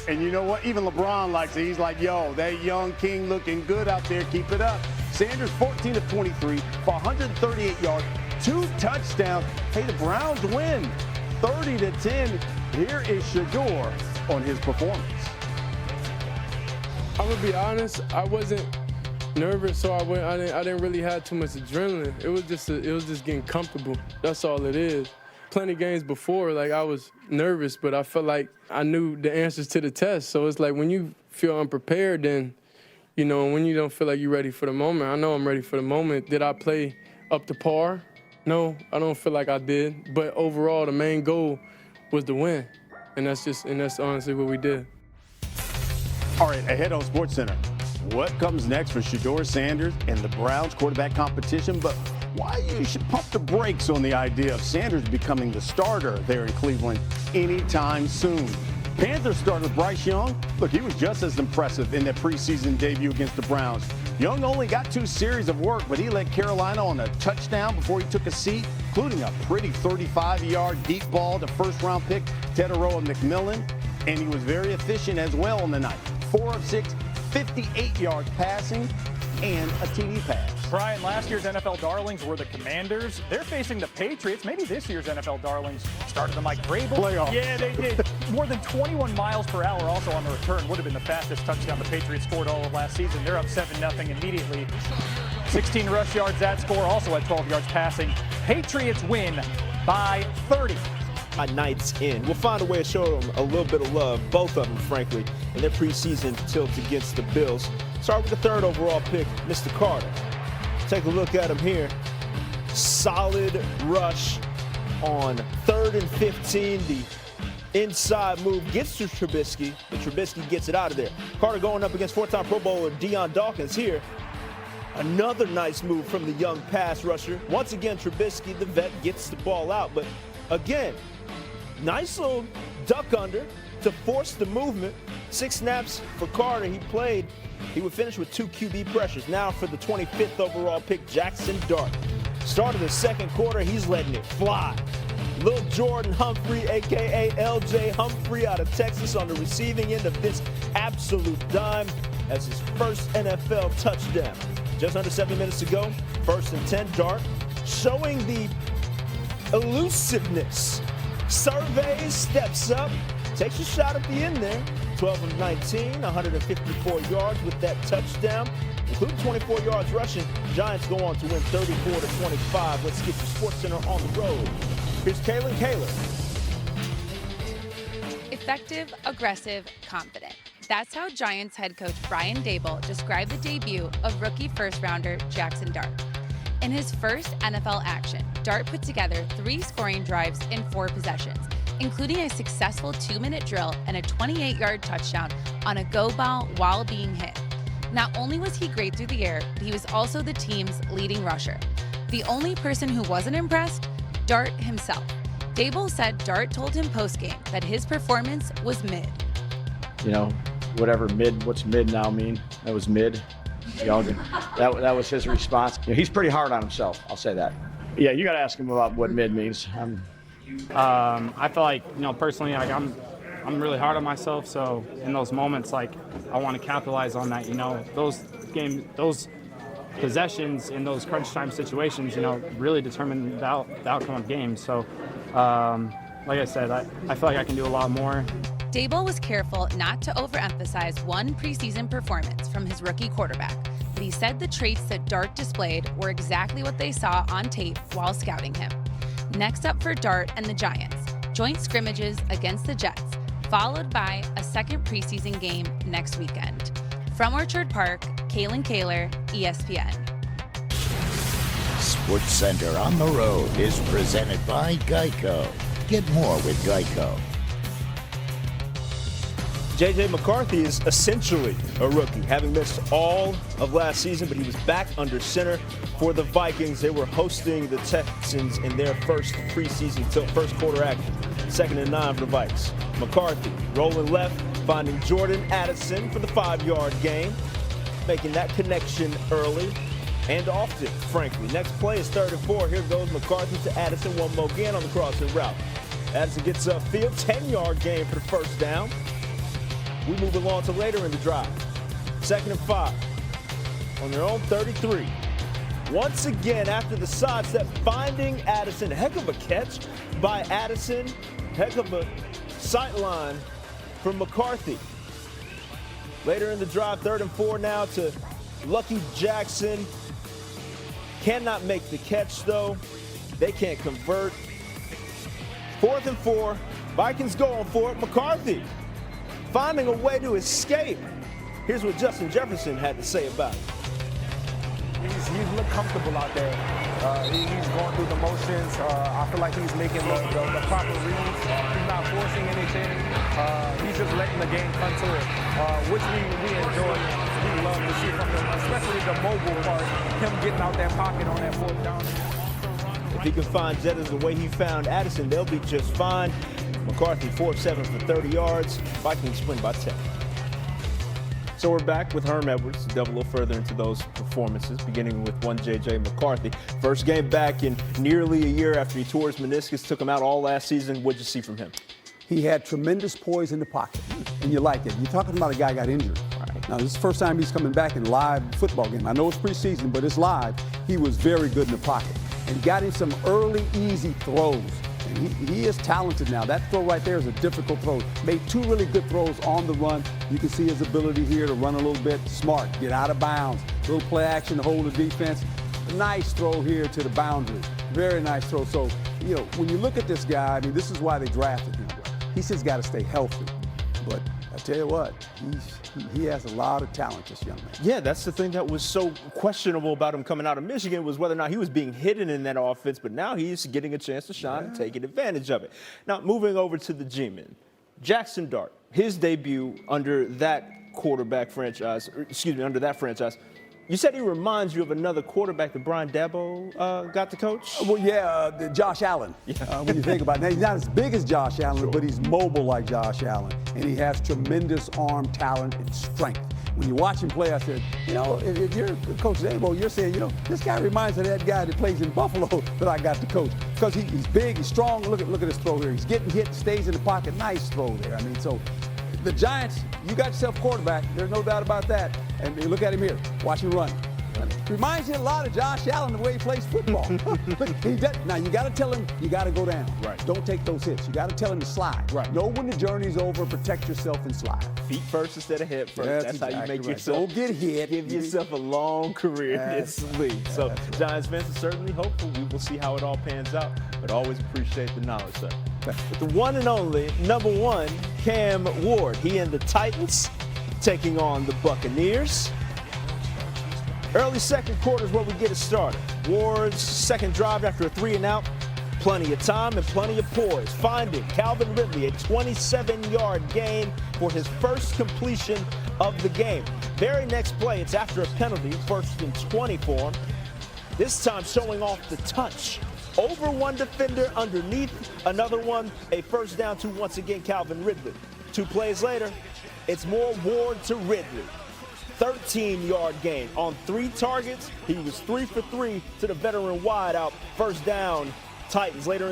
And you know what? Even LeBron likes it. He's like, yo, that young king looking good out there. Keep it up. Sanders 14 of 23 for 138 yards, 2 touchdowns. Hey, the Browns win 30-10. Here is Shedeur on his performance. I'm gonna be honest, I wasn't nervous, so I didn't really have too much adrenaline. It was just getting comfortable. That's all it is. Plenty games before, like I was nervous, but I felt like I knew the answers to the test. So it's like when you feel unprepared, then, you know, when you don't feel like you're ready for the moment. I know I'm ready for the moment. Did I play up to par? No, I don't feel like I did. But overall, the main goal was to win, and that's honestly what we did. All right, ahead on SportsCenter. What comes next for Shedeur Sanders and the Browns quarterback competition? But why you should pump the brakes on the idea of Sanders becoming the starter there in Cleveland anytime soon. Panthers starter Bryce Young, look, he was just as impressive in that preseason debut against the Browns. Young only got 2 series of work, but he led Carolina on a touchdown before he took a seat, including a pretty 35-yard deep ball to first-round pick Teteroa McMillan, and he was very efficient as well on the night. 4 of 6, 58 yards passing, and a TD pass. Brian, last year's NFL darlings were the Commanders. They're facing the Patriots. Maybe this year's NFL darlings started them like Vrabel. Playoff. Yeah, they did. More than 21 miles per hour also on the return. Would have been the fastest touchdown the Patriots scored all of last season. They're up 7-0 immediately. 16 rush yards, that score also at 12 yards passing. Patriots win by 30. Nights in. We'll find a way to show them a little bit of love, both of them, frankly, in their preseason tilt against the Bills. Start with the 3rd overall pick, Mr. Carter. Take a look at him here. Solid rush on 3rd and 15. The inside move gets to Trubisky, but Trubisky gets it out of there. Carter going up against 4-time Pro Bowler Deion Dawkins here. Another nice move from the young pass rusher. Once again, Trubisky, the vet, gets the ball out, but again, nice little duck under to force the movement. 6 snaps for Carter. He would finish with 2 QB pressures. Now for the 25th overall pick, Jackson Dart. Start of the 2nd quarter, he's letting it fly. Lil Jordan Humphrey, a.k.a. LJ Humphrey out of Texas on the receiving end of this absolute dime as his first NFL touchdown. Just under 7 minutes to go, 1st and 10, Dart showing the elusiveness. Surveys, steps up, takes a shot at the end there. 12 of 19, 154 yards with that touchdown, including 24 yards rushing. Giants go on to win 34-25. Let's get to SportsCenter on the road. Here's Kaylin Kaler. Effective, aggressive, confident. That's how Giants head coach Brian Daboll described the debut of rookie first-rounder Jackson Dart. In his first NFL action, Dart put together 3 scoring drives in 4 possessions, including a successful 2-minute drill and a 28-yard touchdown on a go ball while being hit. Not only was he great through the air, but he was also the team's leading rusher. The only person who wasn't impressed? Dart himself. Daboll said Dart told him postgame that his performance was mid. You know, what's mid now mean? That was mid. That was his response. You know, he's pretty hard on himself, I'll say that. Yeah, you got to ask him about what mid means. I feel like, you know, personally, like I'm really hard on myself. So in those moments, like I want to capitalize on that. You know, those possessions in those crunch time situations, you know, really determine the outcome of games. So, like I said, I feel like I can do a lot more. Daboll was careful not to overemphasize one preseason performance from his rookie quarterback, but he said the traits that Dart displayed were exactly what they saw on tape while scouting him. Next up for Dart and the Giants, joint scrimmages against the Jets, followed by a second preseason game next weekend. From Orchard Park, Kaylin Kaler, ESPN. SportsCenter on the road is presented by Geico. Get more with Geico. J.J. McCarthy is essentially a rookie, having missed all of last season, but he was back under center for the Vikings. They were hosting the Texans in their first preseason first quarter action. 2nd and 9 for the Vikes. McCarthy rolling left, finding Jordan Addison for the 5-yard gain, making that connection early and often, frankly. Next play is 3rd and 4. Here goes McCarthy to Addison, one more again on the crossing route. Addison gets upfield, 10-yard gain for the first down. We move along to later in the drive. 2nd and 5 on their own 33. Once again, after the sidestep, finding Addison. Heck of a catch by Addison. Heck of a sightline from McCarthy. Later in the drive, 3rd and 4 now to Lucky Jackson. Cannot make the catch, though. They can't convert. 4th and 4. Vikings going for it. McCarthy finding a way to escape. Here's what Justin Jefferson had to say about it. He's looked comfortable out there. He's going through the motions. I feel like he's making the proper reads. He's not forcing anything. He's just letting the game come to it, which we enjoy. We love to see from him, especially the mobile part, him getting out that pocket on that 4th down. If he can find Jettas the way he found Addison, they'll be just fine. McCarthy 4 of 7 for 30 yards. Vikings win by 10. So we're back with Herm Edwards to delve a little further into those performances, beginning with one J.J. McCarthy. First game back in nearly a year after he tore his meniscus, took him out all last season. What'd you see from him? He had tremendous poise in the pocket, and you like it. You're talking about a guy got injured. Right. Now, this is the first time he's coming back in live football game. I know it's preseason, but it's live. He was very good in the pocket and got him some early, easy throws. And he is talented now. That throw right there is a difficult throw. Made 2 really good throws on the run. You can see his ability here to run a little bit smart, get out of bounds, little play action to hold the defense. Nice throw here to the boundary. Very nice throw. So, you know, when you look at this guy, I mean, this is why they drafted him. He's just got to stay healthy. But I tell you what, he has a lot of talent, this young man. Yeah, that's the thing that was so questionable about him coming out of Michigan, was whether or not he was being hidden in that offense. But now he's getting a chance to shine and taking advantage of it. Now, moving over to the G-men, Jackson Dart, his debut under that under that franchise. You said he reminds you of another quarterback that Brian Dabo got to coach? Well, yeah, Josh Allen. Yeah. When you think about it. Now, he's not as big as Josh Allen, but he's mobile like Josh Allen. And he has tremendous arm talent and strength. When you watch him play, I said, you know, if you're Coach Dabo, you're saying, you know, this guy reminds me of that guy that plays in Buffalo that I got to coach. Because he's big, he's strong. Look at his throw here. He's getting hit, stays in the pocket. Nice throw there. I mean, so the Giants, you got yourself a quarterback. There's no doubt about that. And look at him here. Watch him run. Reminds you a lot of Josh Allen the way he plays football. Now, you got to tell him you got to go down. Right. Don't take those hits. You got to tell him to slide. Right. Know when the journey's over, protect yourself and slide. Feet first instead of head first. That's exactly how you make yourself. Don't get hit. Give yourself a long career in this league. So, Giants fans are certainly hopeful. We will see how it all pans out, but always appreciate the knowledge, sir. With the one and only number 1, Cam Ward. He and the Titans taking on the Buccaneers. Early second quarter is where we get it started. Ward's second drive after a 3-and-out. Plenty of time and plenty of poise. Finding Calvin Ridley, a 27-yard gain for his first completion of the game. Very next play, it's after a penalty, 1st and 20 for him. This time showing off the touch. Over one defender, underneath another one. A first down to, once again, Calvin Ridley. 2 plays later, it's more Ward to Ridley. 13-yard gain on 3 targets. He was 3 for 3 to the veteran wideout. First down, Titans later in the